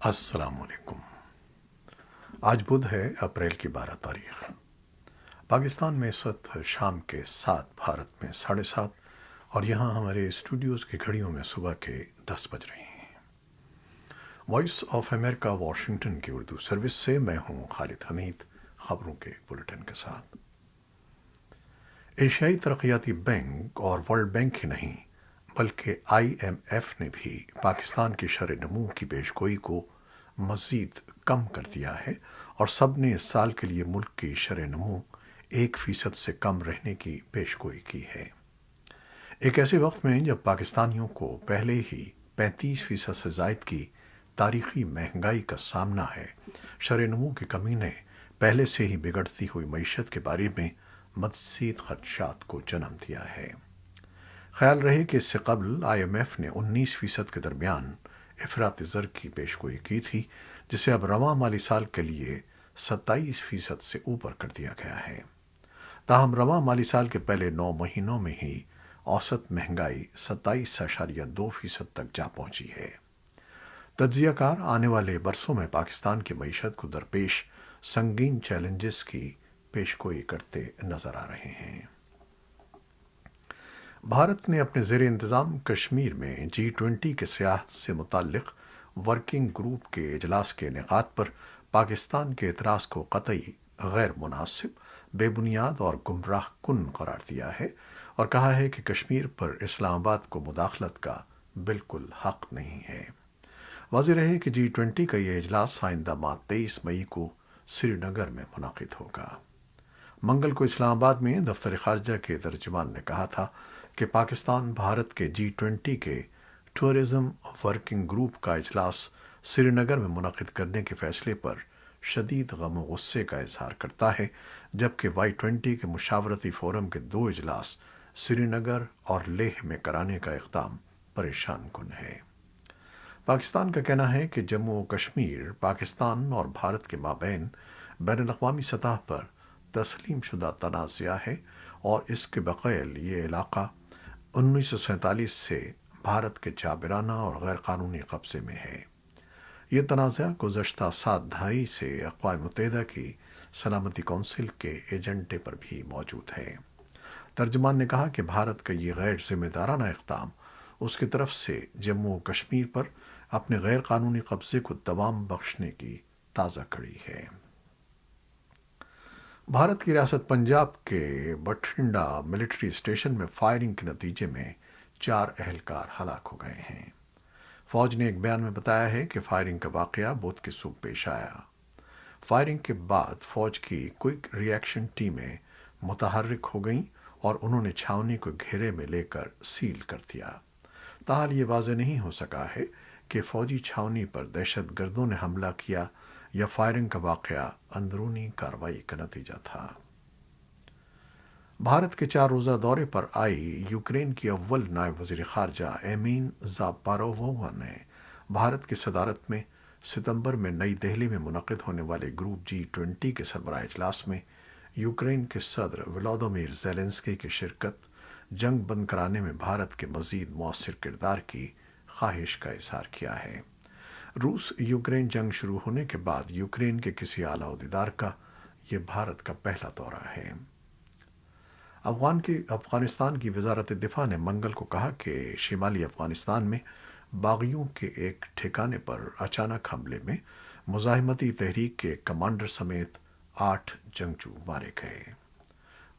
السلام علیکم۔ آج بدھ ہے، اپریل کی 12 تاریخ۔ پاکستان میں اس وقت شام کے 7، بھارت میں 7:30، اور یہاں ہمارے اسٹوڈیوز کی گھڑیوں میں صبح کے 10 بج رہے ہیں۔ وائس آف امریکہ واشنگٹن کی اردو سروس سے میں ہوں خالد حمید، خبروں کے بلٹن کے ساتھ۔ ایشیائی ترقیاتی بینک اور ورلڈ بینک ہی نہیں بلکہ آئی ایم ایف نے بھی پاکستان کی شرح نمو کی پیشگوئی کو مزید کم کر دیا ہے، اور سب نے اس سال کے لیے ملک کی شرح نمو 1% سے کم رہنے کی پیشگوئی کی ہے۔ ایک ایسے وقت میں جب پاکستانیوں کو پہلے ہی 35% سے زائد کی تاریخی مہنگائی کا سامنا ہے، شرح نمو کی کمی نے پہلے سے ہی بگڑتی ہوئی معیشت کے بارے میں مزید خدشات کو جنم دیا ہے۔ خیال رہے کہ اس سے قبل آئی ایم ایف نے 19% کے درمیان افراطی زر کی پیشگوئی کی تھی، جسے اب رواں مالی سال کے لیے 27% سے اوپر کر دیا گیا ہے۔ تاہم رواں مالی سال کے پہلے 9 مہینوں میں ہی اوسط مہنگائی 27.2% تک جا پہنچی ہے۔ تجزیہ کار آنے والے برسوں میں پاکستان کی معیشت کو درپیش سنگین چیلنجز کی پیشگوئی کرتے نظر آ رہے ہیں۔ بھارت نے اپنے زیر انتظام کشمیر میں G20 کے سیاحت سے متعلق ورکنگ گروپ کے اجلاس کے انعقاد پر پاکستان کے اعتراض کو قطعی غیر مناسب، بے بنیاد اور گمراہ کن قرار دیا ہے، اور کہا ہے کہ کشمیر پر اسلام آباد کو مداخلت کا بالکل حق نہیں ہے۔ واضح رہے کہ G20 کا یہ اجلاس آئندہ ماہ 23 مئی کو سری نگر میں منعقد ہوگا۔ منگل کو اسلام آباد میں دفتر خارجہ کے ترجمان نے کہا تھا کہ پاکستان بھارت کے G20 کے ٹورزم ورکنگ گروپ کا اجلاس سری نگر میں منعقد کرنے کے فیصلے پر شدید غم و غصے کا اظہار کرتا ہے، جبکہ Y20 کے مشاورتی فورم کے 2 اجلاس سری نگر اور لیہ میں کرانے کا اقدام پریشان کن ہے۔ پاکستان کا کہنا ہے کہ جموں و کشمیر پاکستان اور بھارت کے مابین بین الاقوامی سطح پر تسلیم شدہ تنازع ہے، اور اس کے بقیل یہ علاقہ 1947 سے بھارت کے جابرانہ اور غیر قانونی قبضے میں ہے۔ یہ تنازع گزشتہ 7 دہائی سے اقوام متحدہ کی سلامتی کونسل کے ایجنڈے پر بھی موجود ہے۔ ترجمان نے کہا کہ بھارت کا یہ غیر ذمہ دارانہ اقدام اس کی طرف سے جموں و کشمیر پر اپنے غیر قانونی قبضے کو دوام بخشنے کی تازہ کڑی ہے۔ بھارت کی ریاست پنجاب کے بٹھنڈا ملٹری اسٹیشن میں فائرنگ کے نتیجے میں 4 اہلکار ہلاک ہو گئے ہیں۔ فوج نے ایک بیان میں بتایا ہے کہ فائرنگ کا واقعہ بدھ کی صبح پیش آیا۔ فائرنگ کے بعد فوج کی کوئک ری ایکشن ٹیمیں متحرک ہو گئیں اور انہوں نے چھاؤنی کو گھیرے میں لے کر سیل کر دیا۔ تاحال یہ واضح نہیں ہو سکا ہے کہ فوجی چھاؤنی پر دہشت گردوں نے حملہ کیا یا فائرنگ کا واقعہ اندرونی کارروائی کا نتیجہ تھا۔ بھارت کے 4 روزہ دورے پر آئی یوکرین کی اول نائب وزیر خارجہ ایمین زاپاروووا نے بھارت کی صدارت میں ستمبر میں نئی دہلی میں منعقد ہونے والے گروپ G20 کے سربراہ اجلاس میں یوکرین کے صدر ولادیمیر زیلنسکی کی شرکت، جنگ بند کرانے میں بھارت کے مزید مؤثر کردار کی خواہش کا اظہار کیا ہے۔ روس یوکرین جنگ شروع ہونے کے بعد یوکرین کے کسی اعلیٰ عہدیدار کا یہ بھارت کا پہلا دورہ ہے۔ افغانستان کی وزارت دفاع نے منگل کو کہا کہ شمالی افغانستان میں باغیوں کے ایک ٹھکانے پر اچانک حملے میں مزاحمتی تحریک کے کمانڈر سمیت 8 جنگجو مارے گئے۔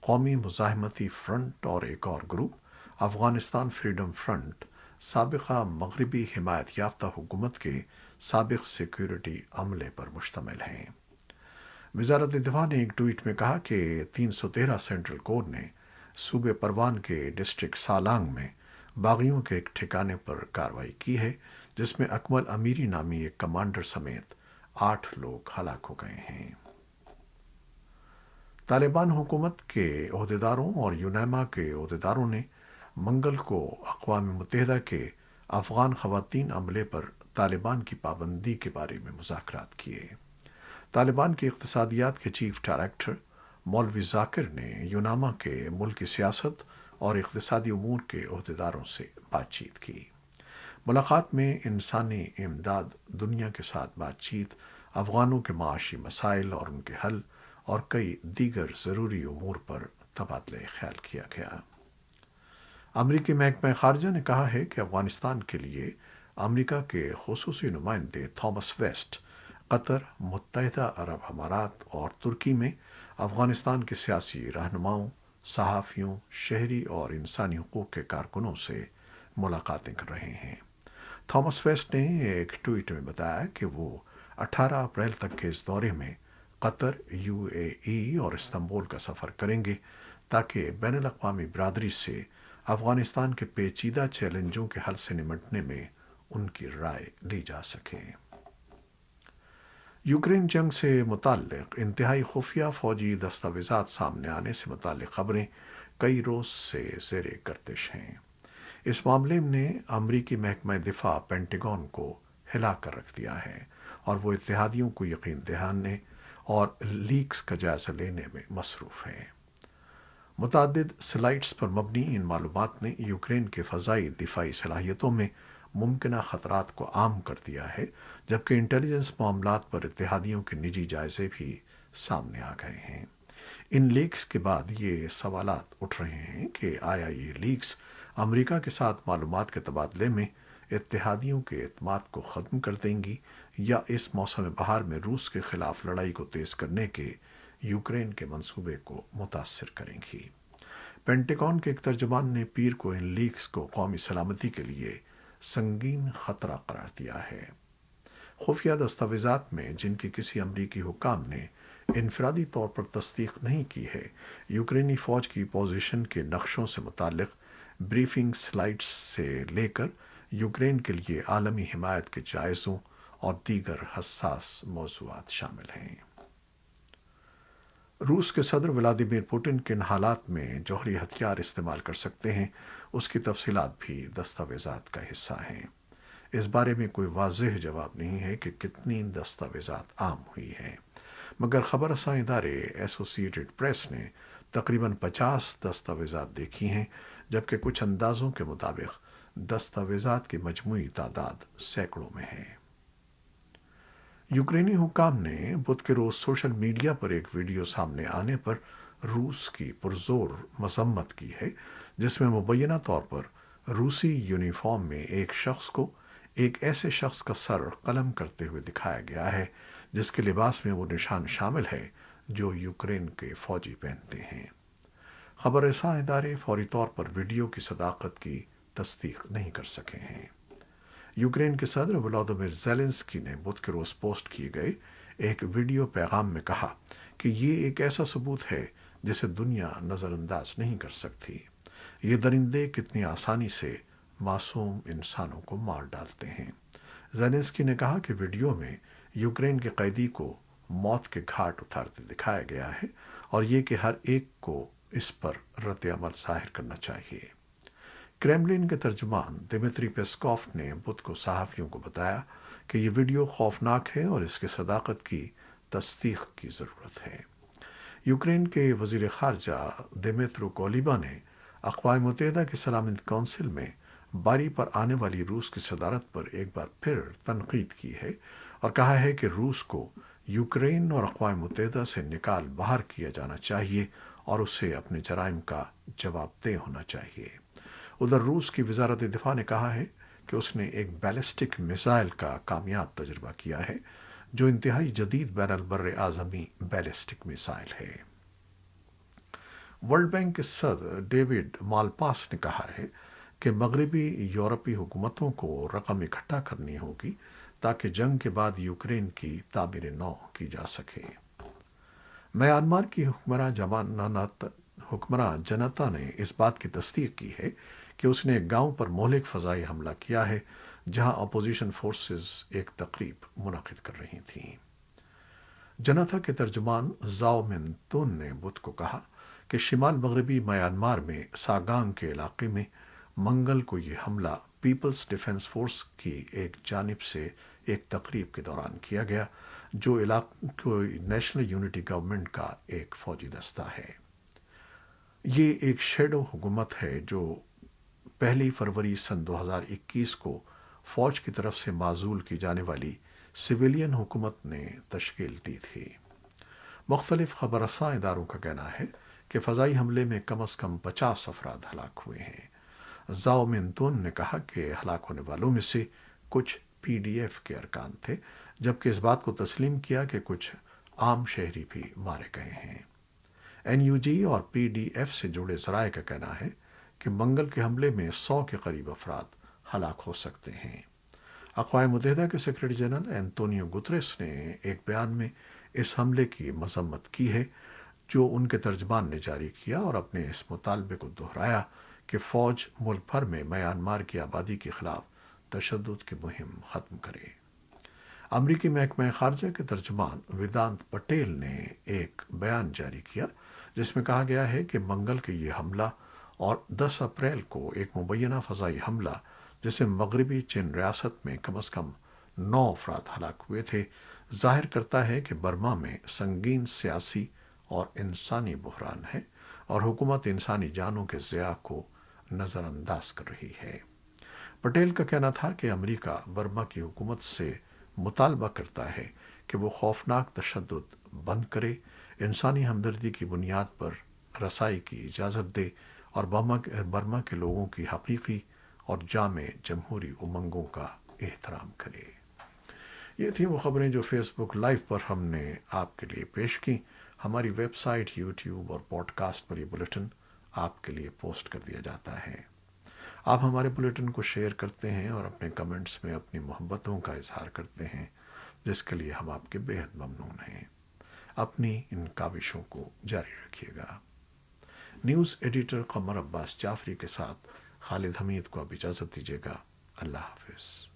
قومی مزاحمتی فرنٹ اور ایک اور گروپ افغانستان فریڈم فرنٹ سابقہ مغربی حمایت یافتہ حکومت کے سابق سیکیورٹی عملے پر مشتمل ہیں۔ وزارت دفاع نے ایک ٹویٹ میں کہا کہ 313 سینٹرل کور نے صوبے پروان کے ڈسٹرکٹ سالانگ میں باغیوں کے ایک ٹھکانے پر کارروائی کی ہے، جس میں اکمل امیری نامی ایک کمانڈر سمیت 8 لوگ ہلاک ہو گئے ہیں۔ طالبان حکومت کے عہدیداروں اور یونیما کے عہدیداروں نے منگل کو اقوام متحدہ کے افغان خواتین عملے پر طالبان کی پابندی کے بارے میں مذاکرات کیے۔ طالبان کی اقتصادیات کے چیف ڈائریکٹر مولوی ذاکر نے یوناما کے ملکی سیاست اور اقتصادی امور کے عہدیداروں سے بات چیت کی۔ ملاقات میں انسانی امداد، دنیا کے ساتھ بات چیت، افغانوں کے معاشی مسائل اور ان کے حل، اور کئی دیگر ضروری امور پر تبادلہ خیال کیا گیا۔ امریکی محکمہ خارجہ نے کہا ہے کہ افغانستان کے لیے امریکہ کے خصوصی نمائندے تھامس ویسٹ قطر، متحدہ عرب امارات اور ترکی میں افغانستان کے سیاسی رہنماؤں، صحافیوں، شہری اور انسانی حقوق کے کارکنوں سے ملاقاتیں کر رہے ہیں۔ تھامس ویسٹ نے ایک ٹویٹ میں بتایا کہ وہ 18 اپریل تک کے اس دورے میں قطر، یو اے ای اور استنبول کا سفر کریں گے تاکہ بین الاقوامی برادری سے افغانستان کے پیچیدہ چیلنجوں کے حل سے نمٹنے میں ان کی رائے لی جا سکے۔ یوکرین جنگ سے متعلق انتہائی خفیہ فوجی دستاویزات سامنے آنے سے متعلق خبریں کئی روز سے زیر گردش ہیں۔ اس معاملے نے امریکی محکمہ دفاع پینٹاگون کو ہلا کر رکھ دیا ہے اور وہ اتحادیوں کو یقین دہانے اور لیکس کا جائزہ لینے میں مصروف ہے۔ متعدد سلائٹس پر مبنی ان معلومات نے یوکرین کے فضائی دفاعی صلاحیتوں میں ممکنہ خطرات کو عام کر دیا ہے، جبکہ انٹیلیجنس معاملات پر اتحادیوں کے نجی جائزے بھی سامنے آ گئے ہیں۔ ان لیکس کے بعد یہ سوالات اٹھ رہے ہیں کہ آیا یہ لیکس امریکہ کے ساتھ معلومات کے تبادلے میں اتحادیوں کے اعتماد کو ختم کر دیں گی یا اس موسم بہار میں روس کے خلاف لڑائی کو تیز کرنے کے یوکرین کے منصوبے کو متاثر کریں گی۔ پینٹاگون کے ایک ترجمان نے پیر کو ان لیکس کو قومی سلامتی کے لیے سنگین خطرہ قرار دیا ہے۔ خفیہ دستاویزات میں، جن کی کسی امریکی حکام نے انفرادی طور پر تصدیق نہیں کی ہے، یوکرینی فوج کی پوزیشن کے نقشوں سے متعلق بریفنگ سلائڈز سے لے کر یوکرین کے لیے عالمی حمایت کے جائزوں اور دیگر حساس موضوعات شامل ہیں۔ روس کے صدر ولادیمیر پوٹن کن حالات میں جوہری ہتھیار استعمال کر سکتے ہیں، اس کی تفصیلات بھی دستاویزات کا حصہ ہیں۔ اس بارے میں کوئی واضح جواب نہیں ہے کہ کتنی دستاویزات عام ہوئی ہیں، مگر خبر رساں ادارے ایسوسی ایٹڈ پریس نے تقریباً 50 دستاویزات دیکھی ہیں، جبکہ کچھ اندازوں کے مطابق دستاویزات کی مجموعی تعداد سینکڑوں میں ہے۔ یوکرینی حکام نے بدھ کے روز سوشل میڈیا پر ایک ویڈیو سامنے آنے پر روس کی پرزور مذمت کی ہے، جس میں مبینہ طور پر روسی یونیفارم میں ایک شخص کو ایک ایسے شخص کا سر قلم کرتے ہوئے دکھایا گیا ہے جس کے لباس میں وہ نشان شامل ہے جو یوکرین کے فوجی پہنتے ہیں۔ خبر رساں ادارے فوری طور پر ویڈیو کی صداقت کی تصدیق نہیں کر سکے ہیں۔ یوکرین کے صدر ولادیمیر زیلنسکی نے بدھ کے روز پوسٹ کیے گئے ایک ویڈیو پیغام میں کہا کہ یہ ایک ایسا ثبوت ہے جسے دنیا نظر انداز نہیں کر سکتی۔ یہ درندے کتنی آسانی سے معصوم انسانوں کو مار ڈالتے ہیں۔ زیلنسکی نے کہا کہ ویڈیو میں یوکرین کے قیدی کو موت کے گھاٹ اتارتے دکھایا گیا ہے اور یہ کہ ہر ایک کو اس پر رد عمل ظاہر کرنا چاہیے۔ کریملن کے ترجمان دمیتری پیسکوف نے بدھ کو صحافیوں کو بتایا کہ یہ ویڈیو خوفناک ہے اور اس کی صداقت کی تصدیق کی ضرورت ہے۔ یوکرین کے وزیر خارجہ دمیترو کولیبا نے اقوام متحدہ کی سلامتی کونسل میں باری پر آنے والی روس کی صدارت پر ایک بار پھر تنقید کی ہے اور کہا ہے کہ روس کو یوکرین اور اقوام متحدہ سے نکال باہر کیا جانا چاہیے اور اسے اپنے جرائم کا جواب دہ ہونا چاہیے۔ ادھر روس کی وزارت دفاع نے کہا ہے کہ اس نے ایک بیلسٹک میزائل کا کامیاب تجربہ کیا ہے جو انتہائی جدید بین البر اعظمی بیلسٹک میزائل ہے۔ ورلڈ بینک کے صدر ڈیوڈ مالپاس نے کہا ہے کہ مغربی یورپی حکومتوں کو رقم اکٹھا کرنی ہوگی تاکہ جنگ کے بعد یوکرین کی تعمیر نو کی جا سکے۔ میانمار کی حکمراں جنتا نے اس بات کی تصدیق کی ہے کہ اس نے ایک گاؤں پر مہلک فضائی حملہ کیا ہے جہاں اپوزیشن فورسز ایک تقریب منعقد کر رہی تھیں۔ جنتا کے ترجمان زاؤ من تون نے بدھ کو کہا کہ شمال مغربی میانمار میں ساگانگ کے علاقے میں منگل کو یہ حملہ پیپلز ڈیفنس فورس کی ایک جانب سے ایک تقریب کے دوران کیا گیا جو علاقائی نیشنل یونٹی گورنمنٹ کا ایک فوجی دستہ ہے۔ یہ ایک شیڈو حکومت ہے جو 1 فروری سن 2021 کو فوج کی طرف سے معزول کی جانے والی سویلین حکومت نے تشکیل دی تھی۔ مختلف خبر رساں اداروں کا کہنا ہے کہ فضائی حملے میں کم از کم 50 افراد ہلاک ہوئے ہیں۔ زاؤ منتون نے کہا کہ ہلاک ہونے والوں میں سے کچھ پی ڈی ایف کے ارکان تھے، جبکہ اس بات کو تسلیم کیا کہ کچھ عام شہری بھی مارے گئے ہیں۔ این یو جی اور پی ڈی ایف سے جڑے ذرائع کا کہنا ہے کہ منگل کے حملے میں 100 کے قریب افراد ہلاک ہو سکتے ہیں۔ اقوام متحدہ کے سیکرٹری جنرل اینٹونیو گتریس نے ایک بیان میں اس حملے کی مذمت کی ہے جو ان کے ترجمان نے جاری کیا، اور اپنے اس مطالبے کو دہرایا کہ فوج ملک بھر میں میانمار کی آبادی کے خلاف تشدد کی مہم ختم کرے۔ امریکی محکمہ خارجہ کے ترجمان ویدانت پٹیل نے ایک بیان جاری کیا جس میں کہا گیا ہے کہ منگل کے یہ حملہ اور 10 اپریل کو ایک مبینہ فضائی حملہ جس سے مغربی چین ریاست میں کم از کم 9 افراد ہلاک ہوئے تھے، ظاہر کرتا ہے کہ برما میں سنگین سیاسی اور انسانی بحران ہے اور حکومت انسانی جانوں کے ضیاع کو نظر انداز کر رہی ہے۔ پٹیل کا کہنا تھا کہ امریکہ برما کی حکومت سے مطالبہ کرتا ہے کہ وہ خوفناک تشدد بند کرے، انسانی ہمدردی کی بنیاد پر رسائی کی اجازت دے اور برما کے لوگوں کی حقیقی اور جامع جمہوری امنگوں کا احترام کرے۔ یہ تھیں وہ خبریں جو فیس بک لائیو پر ہم نے آپ کے لیے پیش کی۔ ہماری ویب سائٹ، یوٹیوب اور پوڈ کاسٹ پر یہ بلیٹن آپ کے لیے پوسٹ کر دیا جاتا ہے۔ آپ ہمارے بلیٹن کو شیئر کرتے ہیں اور اپنے کمنٹس میں اپنی محبتوں کا اظہار کرتے ہیں، جس کے لیے ہم آپ کے بےحد ممنون ہیں۔ اپنی ان کاوشوں کو جاری رکھیے گا۔ نیوز ایڈیٹر قمر عباس جعفری کے ساتھ خالد حمید کو اب اجازت دیجیے گا۔ اللہ حافظ۔